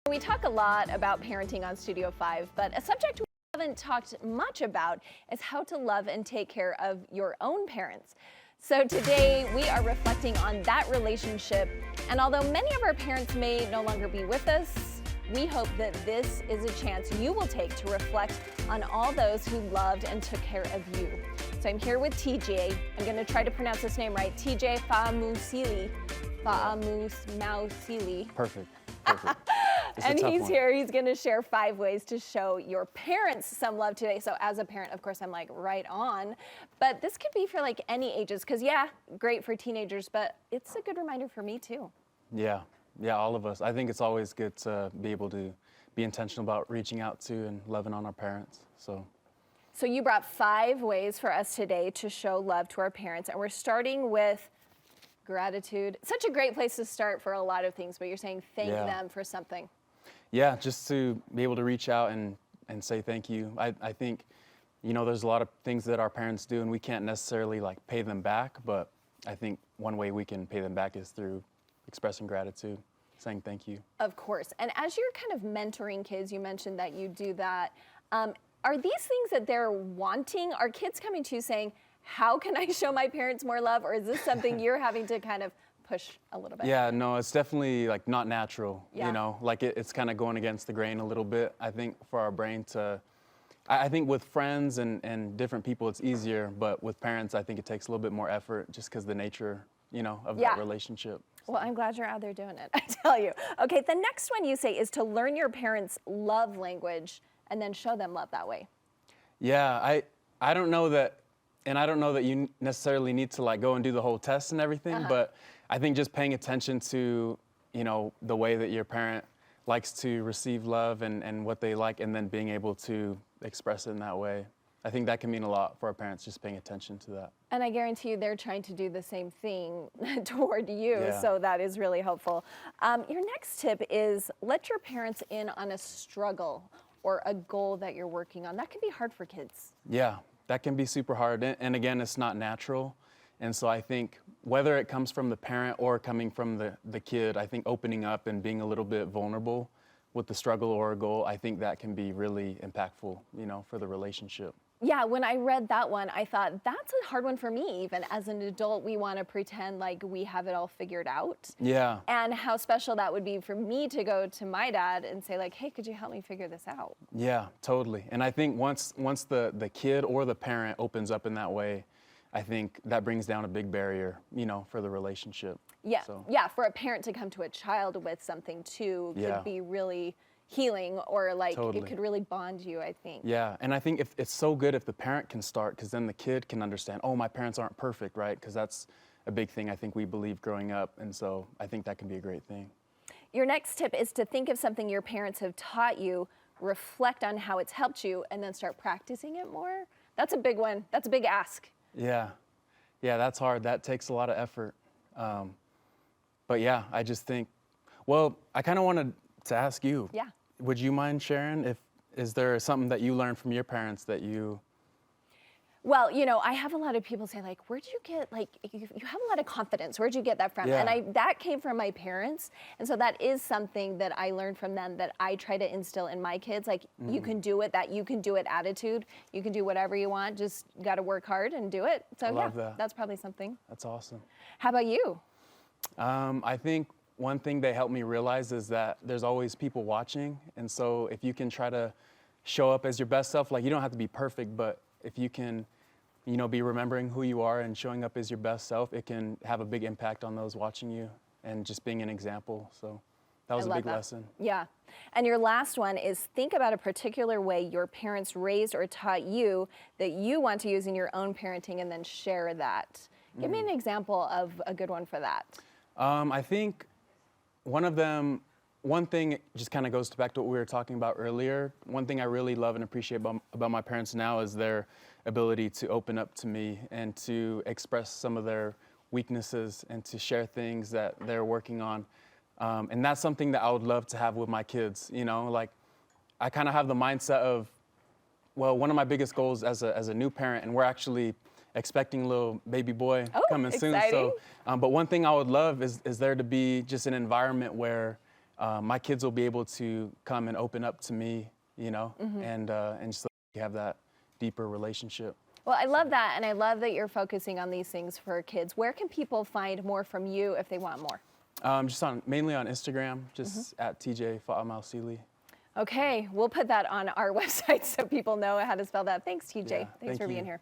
We talk a lot about parenting on Studio 5, but a subject we haven't talked much about is how to love and take care of your own parents. So today we are reflecting on that relationship, and although many of our parents may no longer be with us, we hope that this is a chance you will take to reflect on all those who loved and took care of you. So I'm here with TJ. I'm going to try to pronounce this name right. TJ Faamausili. Faamausili. Perfect. And he's here. He's going to share 5 ways to show your parents some love today. So as a parent, of course, I'm like right on. But this could be for like any ages because, yeah, great for teenagers, but it's a good reminder for me too. Yeah, all of us. I think it's always good to be able to be intentional about reaching out to and loving on our parents. So you brought 5 ways for us today to show love to our parents, and we're starting with gratitude. Such a great place to start for a lot of things, but you're saying thank them for something. Yeah, just to be able to reach out and say thank you. I think, there's a lot of things that our parents do and we can't necessarily like pay them back, but I think one way we can pay them back is through expressing gratitude, saying thank you. Of course. And as you're kind of mentoring kids, you mentioned that you do that. Are these things that they're wanting? Are kids coming to you saying, how can I show my parents more love? Or is this something you're having to kind of push a little bit? Yeah, no, it's definitely like not natural, Yeah. like it's kind of going against the grain a little bit. I think for our brain I think with friends and different people, it's easier, but with parents, I think it takes a little bit more effort just because the nature, of that relationship. Well, I'm glad you're out there doing it, I tell you. Okay, the next one you say is to learn your parents' love language and then show them love that way. Yeah, I don't know that, and I don't know that you necessarily need to like go and do the whole test and everything, but I think just paying attention to, the way that your parent likes to receive love and what they like, and then being able to express it in that way. I think that can mean a lot for our parents, just paying attention to that. And I guarantee you they're trying to do the same thing toward you, so that is really helpful. Your next tip is let your parents in on a struggle or a goal that you're working on. That can be hard for kids. Yeah, that can be super hard. And again, it's not natural. And so I think whether it comes from the parent or coming from the kid, I think opening up and being a little bit vulnerable with the struggle or a goal, I think that can be really impactful, for the relationship. Yeah, when I read that one, I thought that's a hard one for me. Even as an adult, we want to pretend like we have it all figured out. Yeah. And how special that would be for me to go to my dad and say like, hey, could you help me figure this out? Yeah, totally. And I think once the kid or the parent opens up in that way, I think that brings down a big barrier, for the relationship. Yeah, yeah. For a parent to come to a child with something too could be really healing, or like it could really bond you, I think. Yeah, and I think if it's so good if the parent can start, because then the kid can understand, oh, my parents aren't perfect, right? Because that's a big thing I think we believe growing up, and so I think that can be a great thing. Your next tip is to think of something your parents have taught you, reflect on how it's helped you, and then start practicing it more. That's a big one. That's a big ask. Yeah, that's hard. That takes a lot of effort. But yeah, I just think, well, I kind of wanted to ask you. Yeah. Would you mind sharing is there something that you learned from your parents that you? Well, I have a lot of people say like, where'd you get, like, you have a lot of confidence. Where'd you get that from? Yeah. And that came from my parents. And so that is something that I learned from them that I try to instill in my kids. Like, you can do it, that you can do it attitude. You can do whatever you want. Just got to work hard and do it. So I love that. That's probably something. That's awesome. How about you? I think one thing they helped me realize is that there's always people watching. And so if you can try to show up as your best self, like you don't have to be perfect, but if you can, be remembering who you are and showing up as your best self, it can have a big impact on those watching you and just being an example. So that was a big lesson. Yeah. And your last one is think about a particular way your parents raised or taught you that you want to use in your own parenting and then share that. Give me an example of a good one for that. I think one thing just kind of goes back to what we were talking about earlier. One thing I really love and appreciate about my parents now is their ability to open up to me and to express some of their weaknesses and to share things that they're working on. And that's something that I would love to have with my kids. Like I kind of have the mindset of, well, one of my biggest goals as a new parent, and we're actually expecting a little baby boy coming soon. So, but one thing I would love is there to be just an environment where my kids will be able to come and open up to me, you know, and just have that deeper relationship. Well, I love that, and I love that you're focusing on these things for kids. Where can people find more from you if they want more? Just mainly on Instagram, just at TJ Faamausili. Okay, we'll put that on our website so people know how to spell that. Thanks, TJ. Yeah, Thanks for being here.